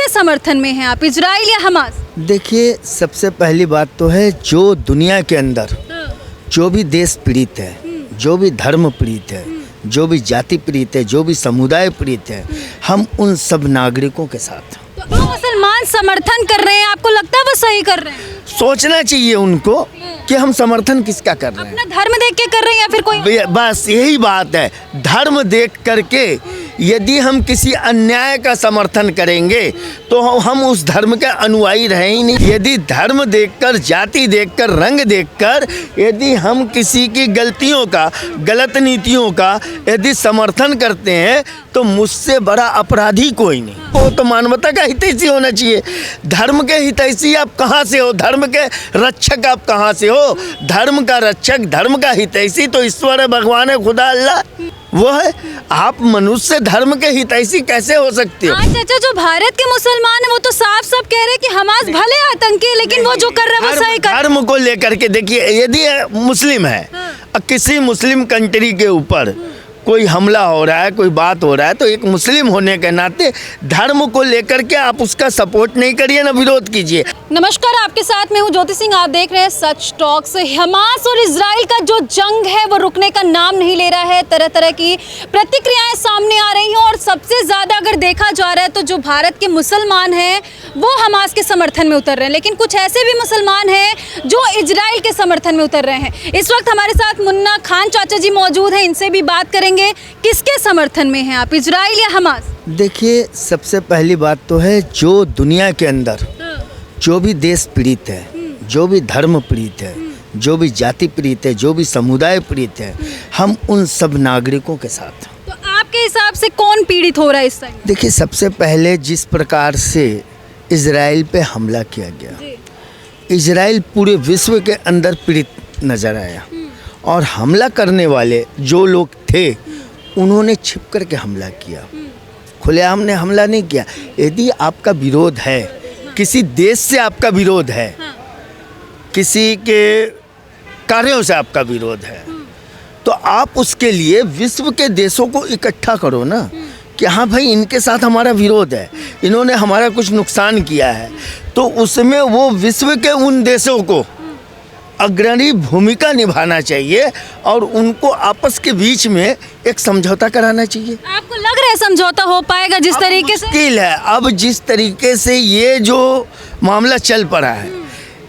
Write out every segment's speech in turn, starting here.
किसके समर्थन में हैं आप, इजराइल या हमास? देखिए, सबसे पहली बात तो है जो दुनिया के अंदर जो भी देश पीड़ित है, जो भी धर्म पीड़ित है, जो भी जाति पीड़ित है, जो भी समुदाय पीड़ित है, हम उन सब नागरिकों के साथ। तो जो मुसलमान समर्थन कर रहे हैं, आपको लगता है वो सही कर रहे हैं? सोचना चाहिए उनको कि हम समर्थन किसका कर रहे हैं। अपना धर्म देख के कर रहे हैं या फिर कोई? बस यही बात है, धर्म देख करके यदि हम किसी अन्याय का समर्थन करेंगे तो हम उस धर्म के अनुयायी रहे ही नहीं। यदि धर्म देखकर, जाति देखकर, रंग देखकर यदि हम किसी की गलतियों का, गलत नीतियों का यदि समर्थन करते हैं तो मुझसे बड़ा अपराधी कोई नहीं। वो तो मानवता का हितैषी होना चाहिए। धर्म के हितैषी आप कहाँ से हो? धर्म के रक्षक आप कहाँ से हो? धर्म का रक्षक, धर्म का हितैषी तो ईश्वर है, भगवान है, खुदा अल्लाह वो है। आप मनुष्य धर्म के हितैषी कैसे हो सकते हो? चाचा, जो भारत के मुसलमान हैं वो तो साफ साफ कह रहे हैं कि हमास भले आतंकी है लेकिन वो जो कर रहा है वो सही कर रहा है। धर्म को लेकर के देखिए, यदि मुस्लिम है, किसी मुस्लिम कंट्री के ऊपर कोई हमला हो रहा है, कोई बात हो रहा है, तो एक मुस्लिम होने के नाते धर्म को लेकर के आप उसका सपोर्ट नहीं करिए, ना विरोध कीजिए। नमस्कार, आपके साथ मैं हूं ज्योति सिंह। आप देख रहे हैं सच टॉक्स। हमास और इजराइल का जो जंग है वो रुकने का नाम नहीं ले रहा है। तरह तरह की प्रतिक्रियाएं सामने आ रही हैं और सबसे ज़्यादा अगर देखा जा रहा है तो जो भारत के मुसलमान हैं वो हमास के समर्थन में उतर रहे हैं, लेकिन कुछ ऐसे भी मुसलमान हैं जो इजराइल के समर्थन में उतर रहे हैं। इस वक्त हमारे साथ मुन्ना खान चाचा जी मौजूद हैं, इनसे भी बात करेंगे। किसके समर्थन में हैं आप, इजराइल या हमास? देखिए, सबसे पहली बात तो है जो दुनिया के अंदर जो भी देश पीड़ित है, जो भी धर्म पीड़ित है, जो भी जाति पीड़ित है, जो भी समुदाय पीड़ित है, हम उन सब नागरिकों के साथ। तो आपके हिसाब से कौन पीड़ित हो रहा है इस टाइम? देखिए, सबसे पहले जिस प्रकार से इजराइल पे हमला किया गया, इजराइल पूरे विश्व के अंदर पीड़ित नजर आया और हमला करने वाले जो लोग थे उन्होंने छिप करके हमला किया, खुलेआम ने हमला नहीं किया। यदि आपका विरोध है, किसी देश से आपका विरोध है, किसी के कार्यों से आपका विरोध है, तो आप उसके लिए विश्व के देशों को इकट्ठा करो ना कि हाँ भाई, इनके साथ हमारा विरोध है, इन्होंने हमारा कुछ नुकसान किया है, तो उसमें वो विश्व के उन देशों को अग्रणी भूमिका निभाना चाहिए और उनको आपस के बीच में एक समझौता कराना चाहिए। आपको लग रहा है समझौता हो पाएगा जिस तरीके से? मुश्किल है। अब जिस तरीके से ये जो मामला चल पड़ा है,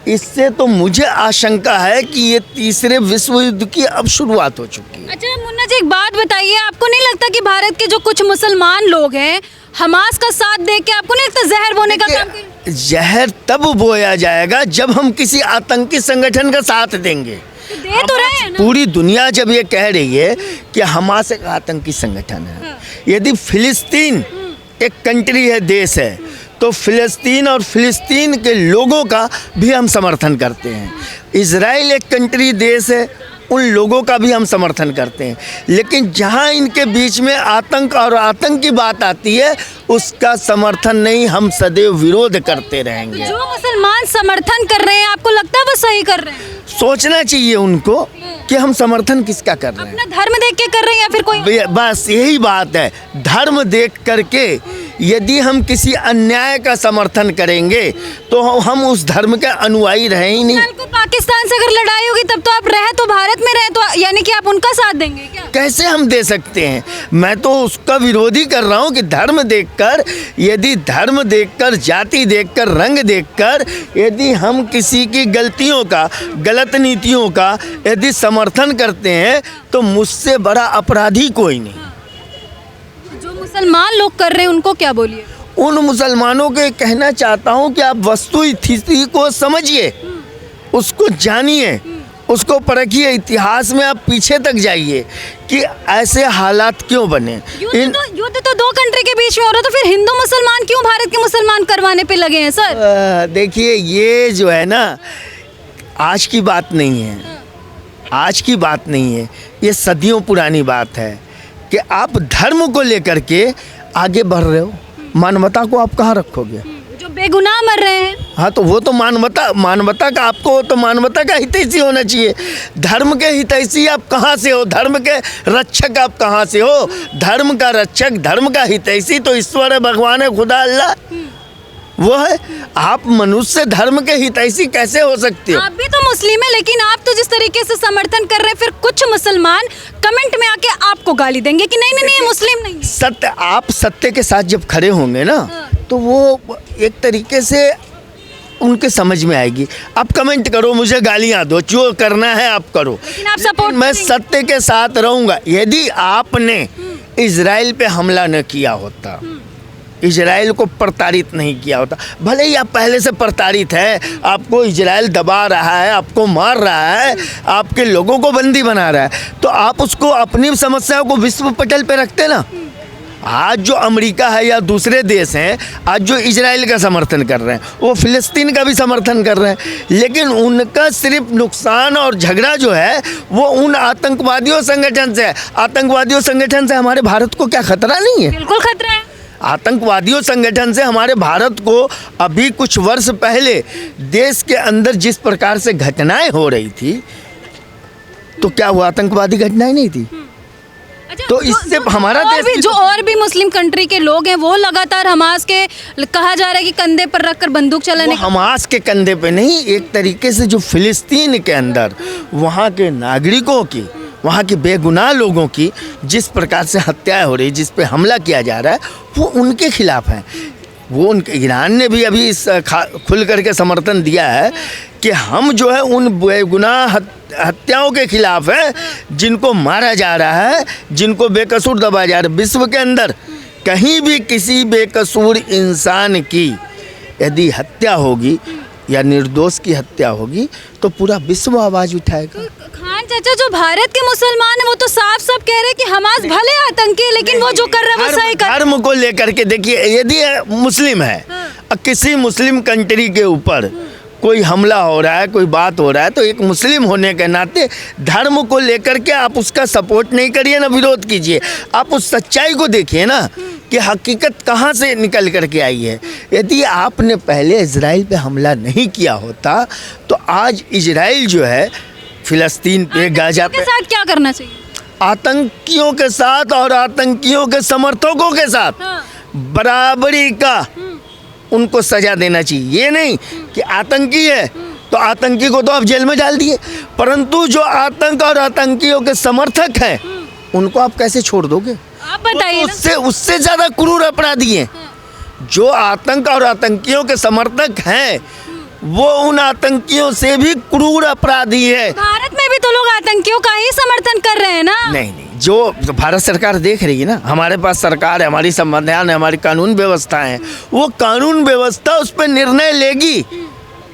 इससे तो मुझे आशंका है कि ये तीसरे विश्व युद्ध की अब शुरुआत हो चुकी है। अच्छा मुन्ना जी, एक बात बताइए, आपको नहीं लगता कि भारत के जो कुछ मुसलमान लोग हैं हमास का साथ दे के, आपको नहीं लगता जहर बोने का काम किया? जहर तब बोया जाएगा जब हम किसी आतंकी संगठन का साथ देंगे। दे तो रहे हैं ना? पूरी दुनिया जब ये कह रही है कि हमास एक आतंकी संगठन है, यदि फिलिस्तीन एक कंट्री है, देश है, तो फिलिस्तीन और फिलिस्तीन के लोगों का भी हम समर्थन करते हैं। इजराइल एक कंट्री, देश है, उन लोगों का भी हम समर्थन करते हैं। लेकिन जहां इनके बीच में आतंक और आतंक की बात आती है उसका समर्थन नहीं, हम सदैव विरोध करते रहेंगे। जो मुसलमान समर्थन कर रहे हैं, आपको लगता है वो सही कर रहे हैं? सोचना चाहिए उनको कि हम समर्थन किसका कर रहे हैं। अपना धर्म देख के कर रहे हैं या फिर कोई? बस यही बात है, धर्म देख करके यदि हम किसी अन्याय का समर्थन करेंगे तो हम उस धर्म के अनुयायी रहे ही नहीं। कल को पाकिस्तान से अगर लड़ाई होगी तब तो आप रहे तो भारत में रहे, तो यानी कि आप उनका साथ देंगे क्या? कैसे हम दे सकते हैं? मैं तो उसका विरोधी कर रहा हूँ कि धर्म देखकर, यदि धर्म देखकर, जाति देखकर, रंग देखकर यदि हम किसी की गलतियों का, गलत नीतियों का यदि समर्थन करते हैं तो मुझसे बड़ा अपराधी कोई नहीं। जो मुसलमान लोग कर रहे हैं उनको क्या बोलिए? उन मुसलमानों को कहना चाहता हूँ कि आप वस्तु स्थिति को समझिए, उसको जानिए, उसको परखिए, इतिहास में आप पीछे तक जाइए कि ऐसे हालात क्यों बने। युद्ध तो दो कंट्री के बीच में हो रहा, तो फिर हिंदू मुसलमान क्यों भारत के मुसलमान करवाने पे लगे हैं सर? देखिए, ये जो है ना, आज की बात नहीं है, आज की बात नहीं है, ये सदियों पुरानी बात है कि आप धर्म को लेकर के आगे बढ़ रहे हो, मानवता को आप कहाँ रखोगे? जो बेगुनाह मर रहे हैं। हाँ, तो वो तो मानवता का, आपको तो मानवता का हितैषी होना चाहिए। धर्म के हितैषी आप कहाँ से हो? धर्म के रक्षक आप कहाँ से हो? धर्म का रक्षक, धर्म का हितैषी तो ईश्वर है, भगवान है, खुदा अल्लाह वो है आप मनुष्य धर्म के हितैषी कैसे हो सकते हो? आप भी तो मुस्लिम है, लेकिन आप तो जिस तरीके से समर्थन कर रहे हैं, फिर कुछ मुसलमान कमेंट में आके आपको गाली देंगे कि नहीं नहीं नहीं, ये मुस्लिम नहीं है। सत्य, आप सत्य के साथ जब खड़े होंगे ना, तो वो एक तरीके से उनके समझ में आएगी। आप कमेंट करो, मुझे गालियां दो, जो करना है आप करो, लेकिन आप सपोर्ट मैं सत्य के साथ रहूंगा। यदि आपने इजराइल पे हमला न किया होता, इजराइल को प्रताड़ित नहीं किया होता, भले ही आप पहले से प्रताड़ित है, आपको इजराइल दबा रहा है, आपको मार रहा है, आपके लोगों को बंदी बना रहा है, तो आप उसको अपनी समस्याओं को विश्व पटल पे रखते ना। आज जो अमेरिका है या दूसरे देश हैं, आज जो इजराइल का समर्थन कर रहे हैं, वो फिलिस्तीन का भी समर्थन कर रहे हैं, लेकिन उनका सिर्फ नुकसान और झगड़ा जो है वो उन आतंकवादियों संगठन से है। आतंकवादियों संगठन से हमारे भारत को क्या खतरा नहीं है? बिल्कुल खतरा है। आतंकवादियों संगठन से हमारे भारत को अभी कुछ वर्ष पहले देश के अंदर जिस प्रकार से घटनाएं हो रही थी, तो क्या वो आतंकवादी घटनाएं नहीं थी? तो इससे हमारा देश जो और भी मुस्लिम कंट्री के लोग हैं, वो लगातार हमास के कहा जा रहा है कि कंधे पर रखकर बंदूक चलाने, हमास के कंधे पे नहीं, एक तरीके से जो फिलिस्तीन के अंदर वहाँ के नागरिकों की, वहाँ के बेगुनाह लोगों की जिस प्रकार से हत्याएं हो रही, जिस पे हमला किया जा रहा है, वो उनके खिलाफ है। वो उनके ईरान ने भी अभी इस खुल करके समर्थन दिया है कि हम जो है उन बेगुनाह हत्याओं के खिलाफ है, जिनको मारा जा रहा है, जिनको बेकसूर दबाया जा रहा है। विश्व के अंदर कहीं भी किसी बेकसूर इंसान की यदि हत्या होगी या निर्दोष की हत्या होगी, तो पूरा विश्व आवाज़ उठाएगा। खान चाचा, जो भारत के मुसलमान हैं वो तो साफ साफ कह रहे हैं कि हमास भले आतंकी है, लेकिन वो जो कर रहा है वो सही कर रहा है। धर्म को लेकर के देखिए, यदि मुस्लिम है, किसी मुस्लिम कंट्री के ऊपर कोई हमला हो रहा है, कोई बात हो रहा है, तो एक मुस्लिम होने के नाते धर्म को लेकर के आप उसका सपोर्ट नहीं करिए ना विरोध कीजिए। आप उस सच्चाई को देखिए ना कि हकीकत कहाँ से निकल करके आई है। यदि आपने पहले इजराइल पे हमला नहीं किया होता, तो आज इजराइल जो है फिलिस्तीन पे, गाजा पे, साथ क्या करना चाहिए? आतंकियों के साथ और आतंकियों के समर्थकों के साथ बराबरी का उनको सजा देना चाहिए। ये नहीं कि आतंकी है तो आतंकी को तो आप जेल में डाल दिए, परंतु जो आतंक और आतंकियों के समर्थक हैं उनको आप कैसे छोड़ दोगे? आप बताइए। उससे ज़्यादा क्रूर अपराधी हैं। जो आतंक और आतंकियों के समर्थक हैं वो उन आतंकियों से भी क्रूर अपराधी है। भारत में भी तो लोग आतंकियों का ही समर्थन कर रहे हैं ना। नहीं, जो भारत सरकार देख रही है ना, हमारे पास सरकार है, हमारी संविधान है, हमारी कानून व्यवस्था है, वो कानून व्यवस्था उस पर निर्णय लेगी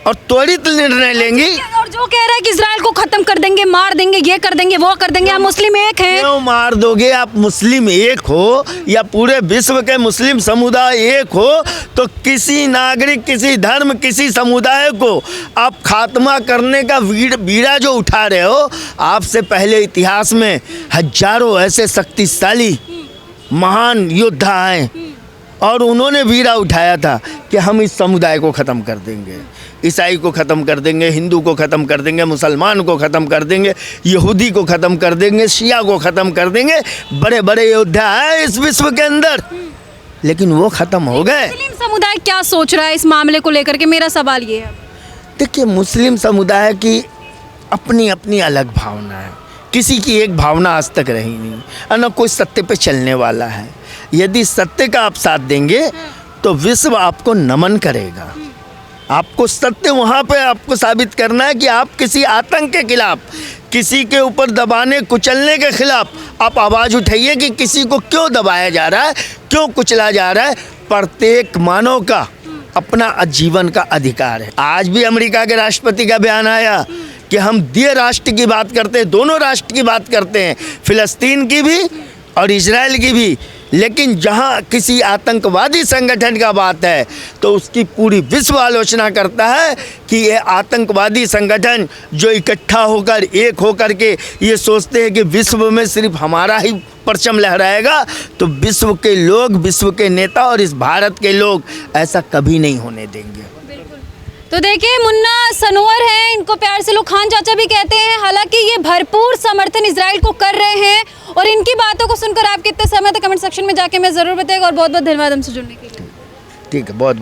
और त्वरित निर्णय लेंगी। और जो कह रहा है कि इजराइल को खत्म कर देंगे, मार देंगे, ये कर देंगे, वो कर देंगे, हम मुस्लिम एक हैं। क्यों मार दोगे? आप मुस्लिम एक हो या पूरे विश्व के मुस्लिम समुदाय एक हो, तो किसी नागरिक, किसी धर्म, किसी समुदाय को आप खात्मा करने का बीड़ा जो उठा रहे हो, आपसे पहले इतिहास में हजारों ऐसे शक्तिशाली महान योद्धा हैं और उन्होंने बीड़ा उठाया था कि हम इस समुदाय को ख़त्म कर देंगे, ईसाई को ख़त्म कर देंगे, हिंदू को ख़त्म कर देंगे, मुसलमान को ख़त्म कर देंगे, यहूदी को ख़त्म कर देंगे, शिया को ख़त्म कर देंगे। बड़े बड़े योद्धा हैं इस विश्व के अंदर, लेकिन वो ख़त्म हो गए। मुस्लिम समुदाय क्या सोच रहा है इस मामले को लेकर के? मेरा सवाल ये है। देखिए, मुस्लिम समुदाय की अपनी अपनी अलग भावना है, किसी की एक भावना आज तक रही नहीं, और न कोई सत्य पे चलने वाला है। यदि सत्य का आप साथ देंगे तो विश्व आपको नमन करेगा। आपको सत्य वहाँ पे आपको साबित करना है कि आप किसी आतंक के खिलाफ, किसी के ऊपर दबाने कुचलने के खिलाफ आप आवाज़ उठाइए कि किसी को क्यों दबाया जा रहा है, क्यों कुचला जा रहा है। प्रत्येक मानव का अपना जीवन का अधिकार है। आज भी अमेरिका के राष्ट्रपति का बयान आया कि हम द्वि राष्ट्र की बात करते हैं, दोनों राष्ट्र की बात करते हैं, फिलिस्तीन की भी और इजराइल की भी, लेकिन जहां किसी आतंकवादी संगठन का बात है तो उसकी पूरी विश्व आलोचना करता है कि ये आतंकवादी संगठन जो इकट्ठा होकर, एक होकर के ये सोचते हैं कि विश्व में सिर्फ हमारा ही परचम लहराएगा, तो विश्व के लोग, विश्व के नेता और इस भारत के लोग ऐसा कभी नहीं होने देंगे। तो देखिए, मुन्ना सनोवर हैं, इनको प्यार से लोग खान चाचा भी कहते हैं। हालांकि ये भरपूर समर्थन इजराइल को कर रहे हैं और इनकी बातों को सुनकर आप कितने सहमत हैं कमेंट सेक्शन में जाके मैं ज़रूर बताएगा। और बहुत बहुत धन्यवाद हमसे जुड़ने के लिए। ठीक है, बहुत बहुत